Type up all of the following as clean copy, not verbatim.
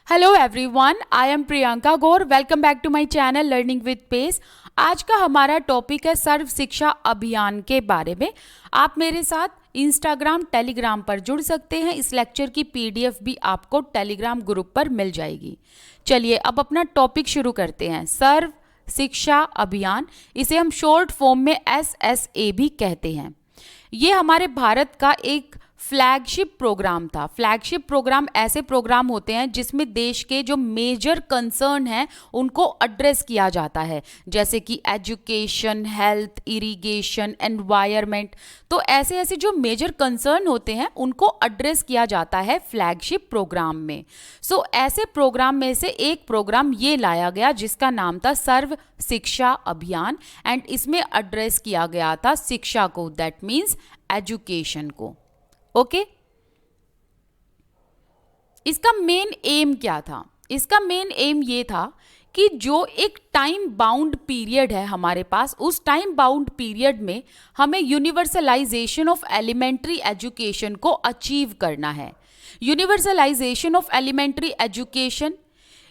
Hello everyone, I am Priyanka Gaur. Welcome back to my channel learning with pace. आज का हमारा topic है सर्व शिक्षा अभियान के बारे में। आप मेरे साथ इंस्टाग्राम, टेलीग्राम पर जुड़ सकते हैं। इस लेक्चर की पीडीएफ भी आपको टेलीग्राम ग्रुप पर मिल जाएगी। चलिए अब अपना टॉपिक शुरू करते हैं। सर्व शिक्षा अभियान, इसे हम शॉर्ट फॉर्म में SSA भी कहते हैं। ये हमारे भारत का एक फ्लैगशिप प्रोग्राम था। फ्लैगशिप प्रोग्राम ऐसे प्रोग्राम होते हैं जिसमें देश के जो मेजर कंसर्न हैं उनको एड्रेस किया जाता है, जैसे कि एजुकेशन, हेल्थ, इरिगेशन, एनवायरनमेंट। तो ऐसे ऐसे जो मेजर कंसर्न होते हैं उनको एड्रेस किया जाता है फ्लैगशिप प्रोग्राम में। ऐसे प्रोग्राम में से एक प्रोग्राम ये लाया गया जिसका नाम था सर्व शिक्षा अभियान, एंड इसमें एड्रेस किया गया था शिक्षा को, दैट मीन्स एजुकेशन को। ओके इसका मेन एम क्या था? इसका मेन एम ये था कि जो एक टाइम बाउंड पीरियड है हमारे पास, उस टाइम बाउंड पीरियड में हमें यूनिवर्सलाइजेशन ऑफ एलिमेंट्री एजुकेशन को अचीव करना है। यूनिवर्सलाइजेशन ऑफ एलिमेंट्री एजुकेशन,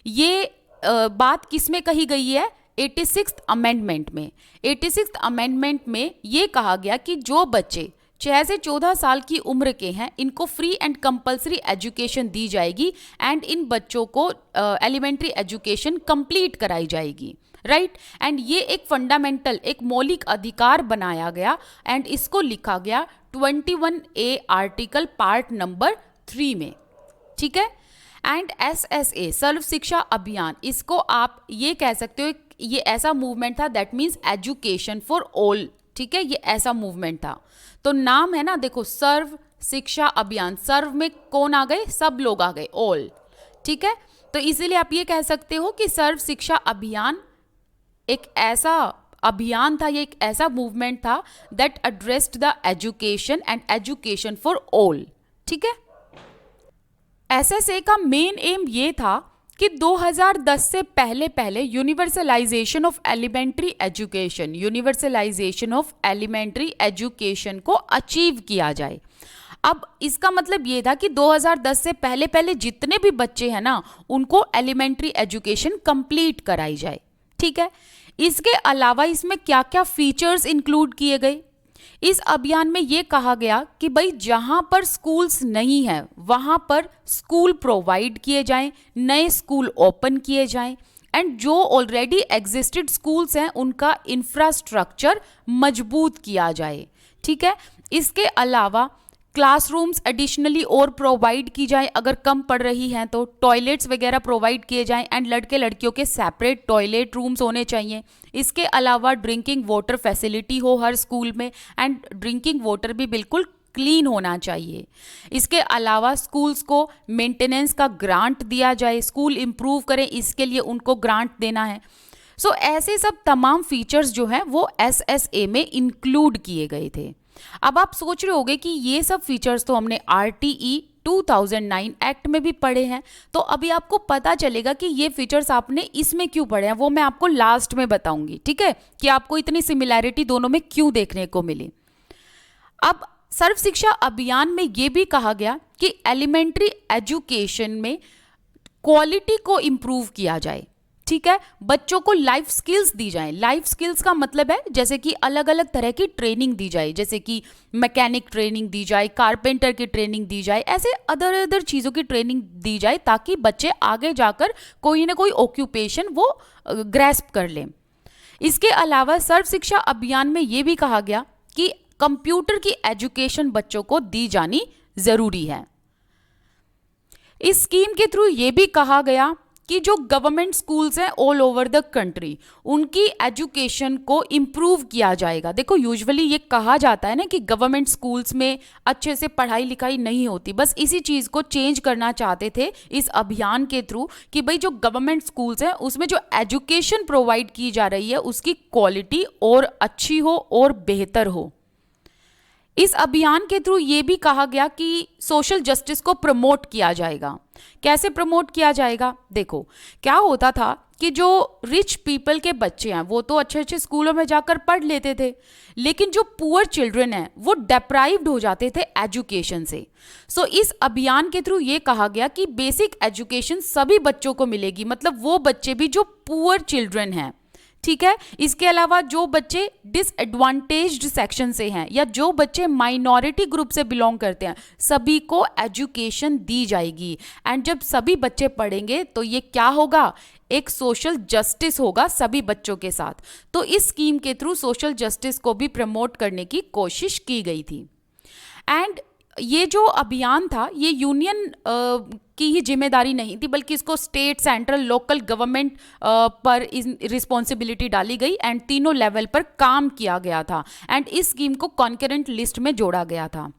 ये बात किस में कही गई है? 86th अमेंडमेंट में। 86th अमेंडमेंट में ये कहा गया कि जो बच्चे 6 से 14 साल की उम्र के हैं इनको फ्री एंड कंपलसरी एजुकेशन दी जाएगी, एंड इन बच्चों को एलिमेंट्री एजुकेशन कंप्लीट कराई जाएगी, राइट। एंड ये एक फंडामेंटल, एक मौलिक अधिकार बनाया गया, एंड इसको लिखा गया 21A आर्टिकल पार्ट नंबर 3 में, ठीक है। एंड SSA सर्व शिक्षा अभियान, इसको आप ये कह सकते हो ये ऐसा मूवमेंट था, that means education for all, ठीक है। ये ऐसा मूवमेंट था। तो नाम है ना, देखो, सर्व शिक्षा अभियान। सर्व में कौन आ गए? सब लोग आ गए, ऑल, ठीक है। तो इसीलिए आप ये कह सकते हो कि सर्व शिक्षा अभियान एक ऐसा अभियान था, ये एक ऐसा मूवमेंट था that addressed the education and education for all, ठीक है। SSA का मेन एम ये था कि 2010 से पहले पहले universalization of elementary education, universalization of elementary education को अचीव किया जाए। अब इसका मतलब ये था कि 2010 से पहले पहले जितने भी बच्चे हैं ना उनको एलिमेंट्री एजुकेशन कंप्लीट कराई जाए, ठीक है। इसके अलावा इसमें क्या क्या फीचर्स इंक्लूड किए गए? इस अभियान में ये कहा गया कि भाई जहां पर स्कूल्स नहीं है वहां पर स्कूल प्रोवाइड किए जाएं, नए स्कूल ओपन किए जाएं, एंड जो ऑलरेडी एग्जिस्टेड स्कूल्स हैं उनका इंफ्रास्ट्रक्चर मजबूत किया जाए, ठीक है। इसके अलावा क्लासरूम्स एडिशनली और प्रोवाइड की जाए, अगर कम पड़ रही हैं तो टॉयलेट्स वगैरह प्रोवाइड किए जाएं, एंड लड़के लड़कियों के सेपरेट टॉयलेट रूम्स होने चाहिए। इसके अलावा ड्रिंकिंग वाटर फैसिलिटी हो हर स्कूल में, एंड ड्रिंकिंग वाटर भी बिल्कुल क्लीन होना चाहिए। इसके अलावा स्कूल्स को मेंटेनेंस का ग्रांट दिया जाए, स्कूल इम्प्रूव करें इसके लिए उनको ग्रांट देना है। ऐसे सब तमाम फीचर्स जो हैं वो SSA में इंक्लूड किए गए थे। अब आप सोच रहे होंगे कि ये सब फीचर्स तो हमने RTE 2009 एक्ट में भी पढ़े हैं, तो अभी आपको पता चलेगा कि ये फीचर्स आपने इसमें क्यों पढ़े हैं, वो मैं आपको लास्ट में बताऊंगी, ठीक है, कि आपको इतनी सिमिलैरिटी दोनों में क्यों देखने को मिली। अब सर्व शिक्षा अभियान में ये भी कहा गया कि एलिमेंट्री एजुकेशन में क्वालिटी को इम्प्रूव किया जाए, ठीक है। बच्चों को लाइफ स्किल्स दी जाए। लाइफ स्किल्स का मतलब है जैसे कि अलग अलग तरह की ट्रेनिंग दी जाए, जैसे कि मैकेनिक ट्रेनिंग दी जाए, कारपेंटर की ट्रेनिंग दी जाए, ऐसे अदर चीज़ों की ट्रेनिंग दी जाए ताकि बच्चे आगे जाकर कोई ना कोई ऑक्यूपेशन वो ग्रैस्प कर लें। इसके अलावा सर्व शिक्षा अभियान में ये भी कहा गया कि कंप्यूटर की एजुकेशन बच्चों को दी जानी जरूरी है। इस स्कीम के थ्रू ये भी कहा गया कि जो गवर्नमेंट स्कूल्स हैं ऑल ओवर द कंट्री उनकी एजुकेशन को इम्प्रूव किया जाएगा। देखो, यूजुअली ये कहा जाता है ना कि गवर्नमेंट स्कूल्स में अच्छे से पढ़ाई लिखाई नहीं होती, बस इसी चीज़ को चेंज करना चाहते थे इस अभियान के थ्रू कि भाई जो गवर्नमेंट स्कूल्स हैं उसमें जो एजुकेशन प्रोवाइड की जा रही है उसकी क्वालिटी और अच्छी हो और बेहतर हो। इस अभियान के थ्रू ये भी कहा गया कि सोशल जस्टिस को प्रमोट किया जाएगा। कैसे प्रमोट किया जाएगा? देखो, क्या होता था कि जो रिच पीपल के बच्चे हैं वो तो अच्छे अच्छे स्कूलों में जाकर पढ़ लेते थे, लेकिन जो पुअर चिल्ड्रन हैं वो डेप्राइव्ड हो जाते थे एजुकेशन से। सो इस अभियान के थ्रू ये कहा गया कि बेसिक एजुकेशन सभी बच्चों को मिलेगी, मतलब वो बच्चे भी जो पुअर चिल्ड्रन हैं, ठीक है। इसके अलावा जो बच्चे डिसएडवांटेज्ड सेक्शन से हैं या जो बच्चे माइनॉरिटी ग्रुप से बिलोंग करते हैं, सभी को एजुकेशन दी जाएगी। एंड जब सभी बच्चे पढ़ेंगे तो ये क्या होगा? एक सोशल जस्टिस होगा सभी बच्चों के साथ। तो इस स्कीम के थ्रू सोशल जस्टिस को भी प्रमोट करने की कोशिश की गई थी। एंड ये जो अभियान था ये यूनियन की ही जिम्मेदारी नहीं थी, बल्कि इसको स्टेट, सेंट्रल, लोकल गवर्नमेंट पर रिस्पॉन्सिबिलिटी डाली गई एंड तीनों लेवल पर काम किया गया था एंड इस स्कीम को कॉन्करेंट लिस्ट में जोड़ा गया था।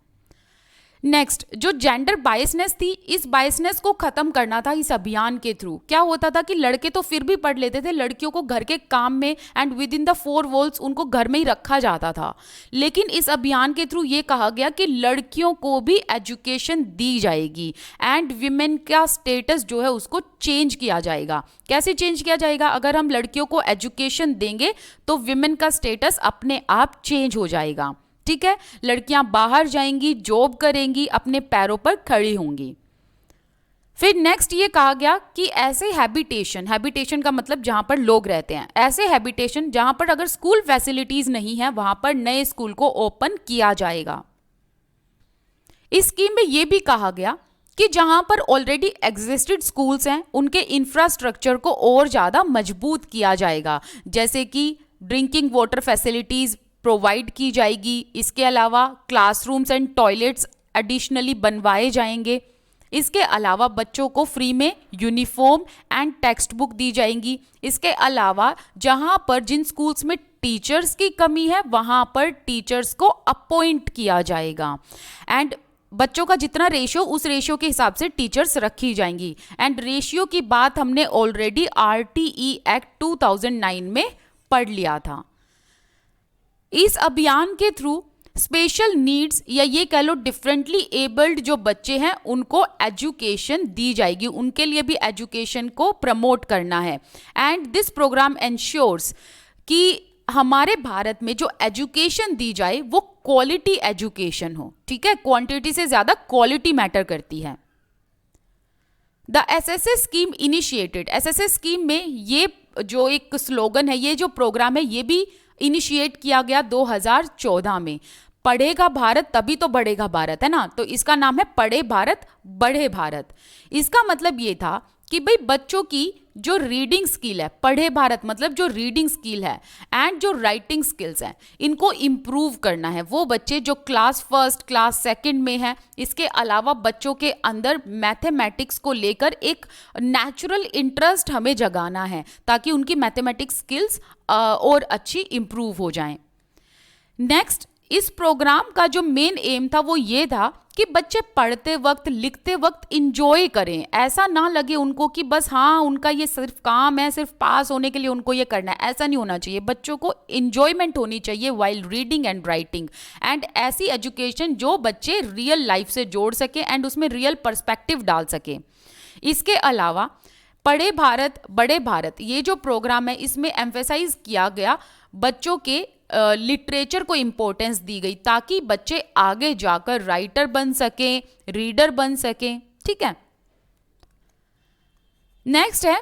नेक्स्ट, जो जेंडर बायसनेस थी, इस बायसनेस को खत्म करना था इस अभियान के थ्रू। क्या होता था कि लड़के तो फिर भी पढ़ लेते थे, लड़कियों को घर के काम में and with in the 4 walls उनको घर में ही रखा जाता था, लेकिन इस अभियान के थ्रू ये कहा गया कि लड़कियों को भी एजुकेशन दी जाएगी एंड विमेन का स्टेटस जो है उसको चेंज किया जाएगा। कैसे चेंज किया जाएगा? अगर हम लड़कियों को एजुकेशन देंगे तो विमेन का स्टेटस अपने आप चेंज हो जाएगा, ठीक है। लड़कियां बाहर जाएंगी, जॉब करेंगी, अपने पैरों पर खड़ी होंगी। फिर नेक्स्ट ये कहा गया कि ऐसे हैबिटेशन का मतलब जहां पर लोग रहते हैं, ऐसे हैबिटेशन जहां पर अगर स्कूल फैसिलिटीज नहीं है वहां पर नए स्कूल को ओपन किया जाएगा। इस स्कीम में यह भी कहा गया कि जहां पर ऑलरेडी एग्जिस्टेड स्कूल्स हैं उनके इंफ्रास्ट्रक्चर को और ज्यादा मजबूत किया जाएगा, जैसे कि ड्रिंकिंग वाटर फैसिलिटीज प्रोवाइड की जाएगी। इसके अलावा क्लासरूम्स एंड टॉयलेट्स एडिशनली बनवाए जाएंगे। इसके अलावा बच्चों को फ्री में यूनिफॉर्म एंड टेक्स्ट बुक दी जाएंगी। इसके अलावा जहां पर जिन स्कूल्स में टीचर्स की कमी है वहां पर टीचर्स को अपॉइंट किया जाएगा एंड बच्चों का जितना रेशियो उस रेशियो के हिसाब से टीचर्स रखी जाएंगी। एंड रेशियो की बात हमने ऑलरेडी RTE एक्ट 2009 में पढ़ लिया था। इस अभियान के थ्रू स्पेशल नीड्स या ये कह लो डिफरेंटली एबल्ड जो बच्चे हैं उनको एजुकेशन दी जाएगी, उनके लिए भी एजुकेशन को प्रमोट करना है। एंड दिस प्रोग्राम एंश्योर्स कि हमारे भारत में जो एजुकेशन दी जाए वो क्वालिटी एजुकेशन हो, ठीक है। क्वांटिटी से ज्यादा क्वालिटी मैटर करती है। The SSA scheme initiated, SSA scheme में ये जो एक स्लोगन है, ये जो प्रोग्राम है, ये भी इनिशिएट किया गया 2014 में। पढ़ेगा भारत तभी तो बढ़ेगा भारत, है ना। तो इसका नाम है पढ़े भारत बढ़े भारत। इसका मतलब ये था कि भाई बच्चों की जो रीडिंग स्किल है, पढ़े भारत मतलब जो रीडिंग स्किल है एंड जो राइटिंग स्किल्स हैं, इनको इम्प्रूव करना है। वो बच्चे जो क्लास फर्स्ट, क्लास सेकंड में है, इसके अलावा बच्चों के अंदर मैथमेटिक्स को लेकर एक नेचुरल इंटरेस्ट हमें जगाना है ताकि उनकी मैथमेटिक्स स्किल्स और अच्छी इम्प्रूव हो जाएं। नेक्स्ट, इस प्रोग्राम का जो मेन एम था वो ये था कि बच्चे पढ़ते वक्त, लिखते वक्त इंजॉय करें। ऐसा ना लगे उनको कि बस हाँ उनका ये सिर्फ काम है, सिर्फ पास होने के लिए उनको ये करना है, ऐसा नहीं होना चाहिए। बच्चों को इंजॉयमेंट होनी चाहिए while reading and writing and ऐसी एजुकेशन जो बच्चे रियल लाइफ से जोड़ सके एंड उसमें रियल पर्सपेक्टिव डाल सके। इसके अलावा पढ़े भारत बड़े भारत ये जो प्रोग्राम है इसमें एम्फेसाइज किया गया बच्चों के लिटरेचर को इम्पोर्टेंस दी गई ताकि बच्चे आगे जाकर राइटर बन सकें, रीडर बन सकें, ठीक है। नेक्स्ट है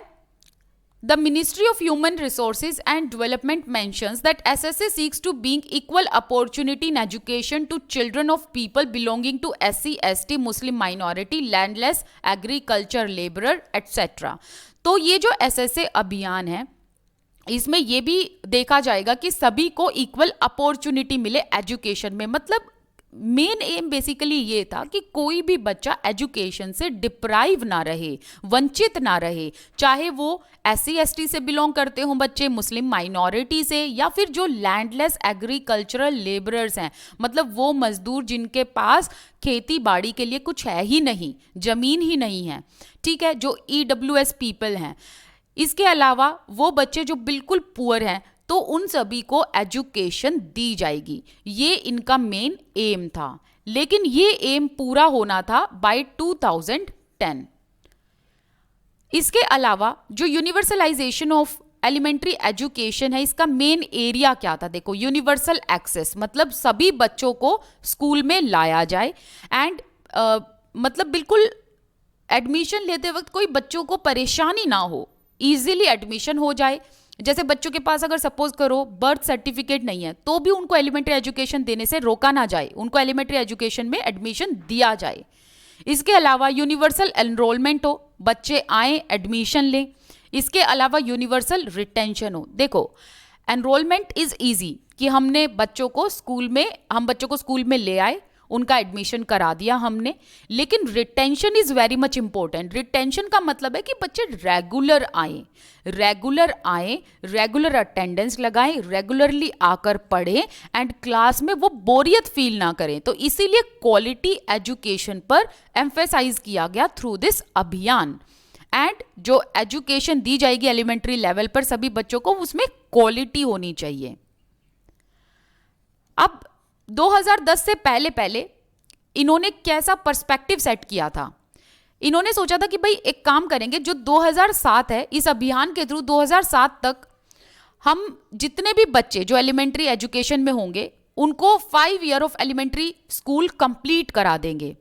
the ministry of human resources and development mentions that SSA seeks to being equal opportunity in education to children of people belonging to SC ST Muslim minority landless agriculture labourer etcetera. तो ये जो SSA अभियान है इसमें यह भी देखा जाएगा कि सभी को इक्वल अपॉर्चुनिटी मिले एजुकेशन में। मतलब मेन एम बेसिकली ये था कि कोई भी बच्चा एजुकेशन से डिप्राइव ना रहे, वंचित ना रहे, चाहे वो SC ST से बिलोंग करते हों बच्चे, मुस्लिम माइनॉरिटी से, या फिर जो लैंडलेस एग्रीकल्चरल लेबरर्स हैं, मतलब वो मजदूर जिनके पास खेती बाड़ी के लिए कुछ है ही नहीं, जमीन ही नहीं है, ठीक है, जो EWS पीपल हैं। इसके अलावा वो बच्चे जो बिल्कुल पुअर हैं तो उन सभी को एजुकेशन दी जाएगी। ये इनका मेन एम था, लेकिन ये एम पूरा होना था बाय 2010। इसके अलावा जो यूनिवर्सलाइजेशन ऑफ एलिमेंट्री एजुकेशन है, इसका मेन एरिया क्या था? देखो, यूनिवर्सल एक्सेस, मतलब सभी बच्चों को स्कूल में लाया जाए एंड मतलब बिल्कुल एडमिशन लेते वक्त कोई बच्चों को परेशानी ना हो, इजीली एडमिशन हो जाए। जैसे बच्चों के पास अगर सपोज करो बर्थ सर्टिफिकेट नहीं है तो भी उनको एलिमेंट्री एजुकेशन देने से रोका ना जाए, उनको एलिमेंट्री एजुकेशन में एडमिशन दिया जाए। इसके अलावा यूनिवर्सल एनरोलमेंट हो, बच्चे आए एडमिशन लें। इसके अलावा यूनिवर्सल रिटेंशन हो। देखो, एनरोलमेंट इज इजी कि हम बच्चों को स्कूल में ले आए, उनका एडमिशन करा दिया हमने, लेकिन retention is very much important. Retention का मतलब है कि बच्चे रेगुलर आए, रेगुलर अटेंडेंस लगाएं, रेगुलरली आकर पढ़ें एंड क्लास में वो बोरियत फील ना करें। तो इसीलिए क्वालिटी एजुकेशन पर एम्फेसाइज किया गया थ्रू दिस अभियान। एंड जो एजुकेशन दी जाएगी एलिमेंट्री लेवल पर सभी बच्चों को, उसमें क्वालिटी होनी चाहिए। अब 2010 से पहले इन्होंने कैसा पर्सपेक्टिव सेट किया था? इन्होंने सोचा था कि भाई एक काम करेंगे, जो 2007 है, इस अभियान के थ्रू 2007 तक हम जितने भी बच्चे जो एलिमेंट्री एजुकेशन में होंगे उनको 5 year of elementary school complete करा देंगे।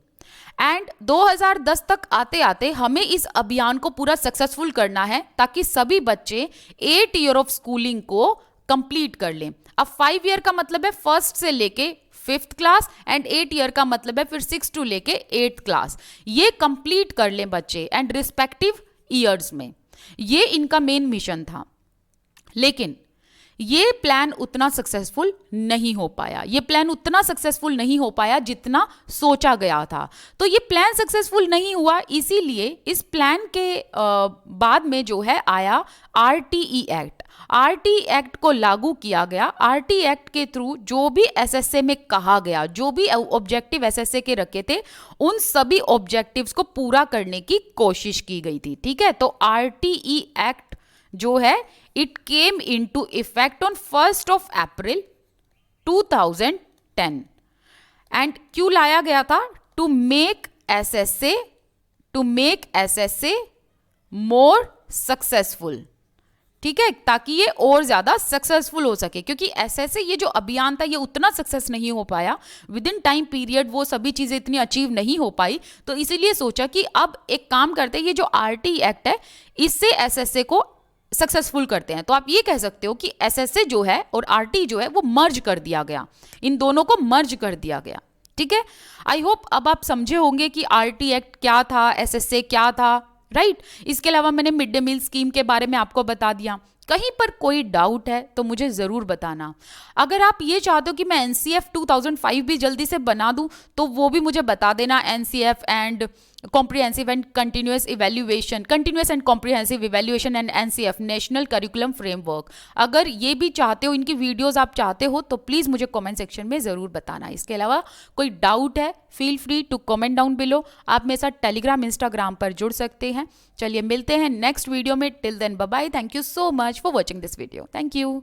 एंड 2010 तक आते आते हमें इस अभियान को पूरा सक्सेसफुल करना है ताकि सभी बच्चे 8 ईयर ऑफ स्कूलिंग को कंप्लीट कर लें। अब 5 ईयर का मतलब है फर्स्ट से लेके 5th क्लास एंड 8 ईयर का मतलब है फिर 6 टू लेके 8th क्लास, ये कंप्लीट कर लें बच्चे एंड रिस्पेक्टिव ईयर्स में। ये इनका मेन मिशन था। लेकिन ये प्लान उतना सक्सेसफुल नहीं हो पाया, जितना सोचा गया था। तो ये प्लान सक्सेसफुल नहीं हुआ, इसीलिए इस प्लान के बाद में जो है आया RTE एक्ट। RTE एक्ट को लागू किया गया। RTE एक्ट के थ्रू जो भी SSA में कहा गया, जो भी ऑब्जेक्टिव SSA के रखे थे, उन सभी ऑब्जेक्टिव्स को पूरा करने की कोशिश की गई थी। ठीक है, तो RTE एक्ट जो है it came into effect on 1st of April 2010। And क्यों लाया गया था? To make SSA more successful. ठीक है, ताकि ये और ज्यादा सक्सेसफुल हो सके, क्योंकि SSA ये जो अभियान था ये उतना सक्सेस नहीं हो पाया विद इन टाइम पीरियड, वो सभी चीजें इतनी अचीव नहीं हो पाई। तो इसीलिए सोचा कि अब एक काम करते हैं, ये जो RTE एक्ट है इससे SSA को सक्सेसफुल करते हैं। तो आप ये कह सकते हो कि SSA जो है और RTE जो है वो मर्ज कर दिया गया, इन दोनों को मर्ज कर दिया गया। ठीक है, आई होप अब आप समझे होंगे कि RTE एक्ट क्या था, SSA क्या था, राइट। इसके अलावा मैंने मिड डे मील स्कीम के बारे में आपको बता दिया। कहीं पर कोई डाउट है तो मुझे ज़रूर बताना। अगर आप ये चाहते हो कि मैं NCF 2005 भी जल्दी से बना दूं तो वो भी मुझे बता देना। NCF and comprehensive and continuous and comprehensive evaluation and NCF national curriculum framework, अगर ये भी चाहते हो, इनकी वीडियोस आप चाहते हो तो प्लीज़ मुझे कमेंट सेक्शन में ज़रूर बताना। इसके अलावा कोई डाउट है feel free to comment down below. आप मेरे साथ टेलीग्राम इंस्टाग्राम पर जुड़ सकते हैं। चलिए मिलते हैं नेक्स्ट वीडियो में। Till then bye bye. Thank you so much for watching this video. Thank you.